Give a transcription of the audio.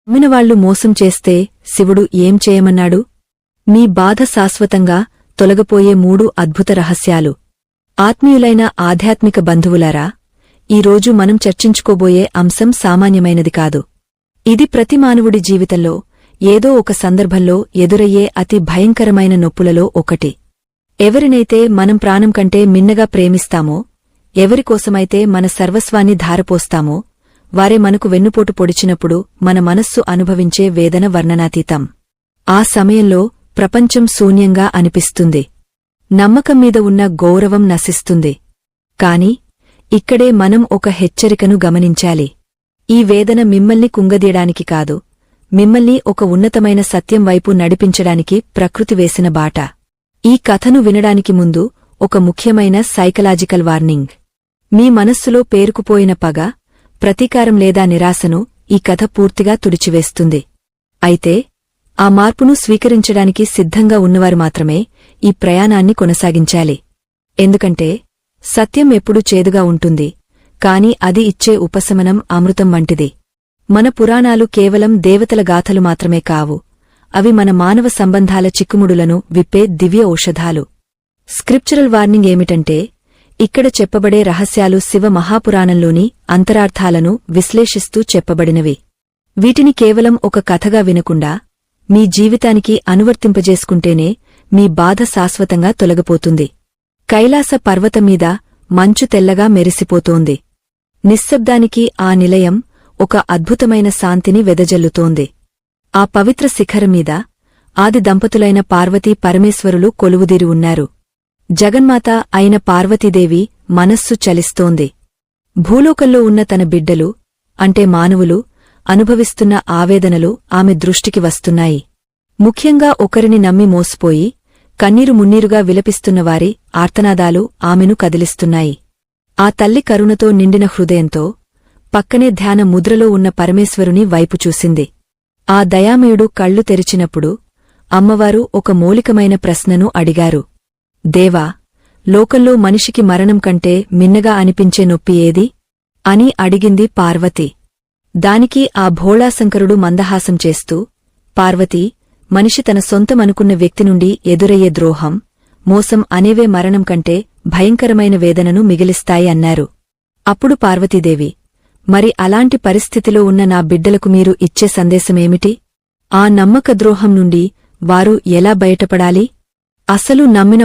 నమ్మినవాళ్లు మోసం చేస్తే శివుడు ఏం చేయమన్నాడు? మీ బాధ శాశ్వతంగా తొలగపోయే 3 అద్భుత రహస్యాలు. ఆత్మీయులైన ఆధ్యాత్మిక బంధువులారా, ఈరోజు మనం చర్చించుకోబోయే అంశం సామాన్యమైనది కాదు. ఇది ప్రతి మానవుడి జీవితంలో ఏదో ఒక సందర్భంలో ఎదురయ్యే అతి భయంకరమైన నొప్పులలో ఒకటి. ఎవరినైతే మనం ప్రాణం కంటే మిన్నగా ప్రేమిస్తామో, ఎవరికోసమైతే మన సర్వస్వాన్ని ధారపోస్తామో, వారే మనకు వెన్నుపోటు పొడిచినప్పుడు మన మనస్సు అనుభవించే వేదన వర్ణనాతీతం. ఆ సమయంలో ప్రపంచం శూన్యంగా అనిపిస్తుంది. నమ్మకం మీద ఉన్న గౌరవం నశిస్తుంది. కాని ఇక్కడే మనం ఒక హెచ్చరికను గమనించాలి. ఈ వేదన మిమ్మల్ని కుంగదీయడానికి కాదు, మిమ్మల్ని ఒక ఉన్నతమైన సత్యం వైపు నడిపించడానికి ప్రకృతి వేసిన బాట. ఈ కథను వినడానికి ముందు ఒక ముఖ్యమైన సైకలాజికల్ వార్నింగ్. మీ మనస్సులో పేరుకుపోయిన పగ, ప్రతీకారం లేదా నిరాశను ఈ కథ పూర్తిగా తుడిచివేస్తుంది. అయితే ఆ మార్పును స్వీకరించడానికి సిద్ధంగా ఉన్నవారు మాత్రమే ఈ ప్రయాణాన్ని కొనసాగించాలి. ఎందుకంటే సత్యం ఎప్పుడూ చేదుగా ఉంటుంది, కాని అది ఇచ్చే ఉపశమనం అమృతం వంటిది. మన పురాణాలు కేవలం దేవతల గాథలు మాత్రమే కావు, అవి మన మానవ సంబంధాల చిక్కుముడులను విప్పే దివ్య ఔషధాలు. స్క్రిప్చరల్ వార్నింగ్ ఏమిటంటే, ఇక్కడ చెప్పబడే రహస్యాలు శివ మహాపురాణంలోని అంతరార్థాలను విశ్లేషిస్తూ చెప్పబడినవి. వీటిని కేవలం ఒక కథగా వినకుండా మీ జీవితానికి అనువర్తింపజేసుకుంటేనే మీ బాధ శాశ్వతంగా తొలగిపోతుంది. కైలాస పర్వతమీద మంచు తెల్లగా మెరిసిపోతోంది. నిశ్శబ్దానికి ఆ నిలయం ఒక అద్భుతమైన శాంతిని వెదజల్లుతోంది. ఆ పవిత్ర శిఖరమీద ఆది దంపతులైన పార్వతీ పరమేశ్వరులు కొలువుదీరి ఉన్నారు. జగన్మాత అయిన పార్వతీదేవి మనస్సు చలిస్తోంది. భూలోకంలో ఉన్న తన బిడ్డలు, అంటే మానవులు, అనుభవిస్తున్న ఆవేదనలు ఆమె దృష్టికి వస్తున్నాయి. ముఖ్యంగా ఒకరిని నమ్మి మోసపోయి కన్నీరు మున్నీరుగా విలపిస్తున్నవారి ఆర్తనాదాలు ఆమెను కదిలిస్తున్నాయి. ఆ తల్లి కరుణతో నిండిన హృదయంతో పక్కనే ధ్యాన ముద్రలో ఉన్న పరమేశ్వరుని వైపు చూసింది. ఆ దయామయుడు కళ్ళు తెరిచినప్పుడు అమ్మవారు ఒక మౌలికమైన ప్రశ్నను అడిగారు. దేవా, లోకంలో మనిషికి మరణం కంటే మిన్నగా అనిపించే నొప్పి ఏది? అని అడిగింది పార్వతి. దానికి ఆ భోళాశంకరుడు మందహాసం చేస్తూ, పార్వతీ, మనిషి తన సొంతమనుకున్న వ్యక్తి నుండి ఎదురయ్యే ద్రోహం, మోసం అనేవే మరణం కంటే భయంకరమైన వేదనను మిగిలిస్తాయి అన్నారు. అప్పుడు పార్వతీదేవి, మరి అలాంటి పరిస్థితిలో ఉన్న నా బిడ్డలకు మీరు ఇచ్చే సందేశమేమిటి? ఆ నమ్మక ద్రోహం నుండి వారు ఎలా బయటపడాలి? అసలు నమ్మిన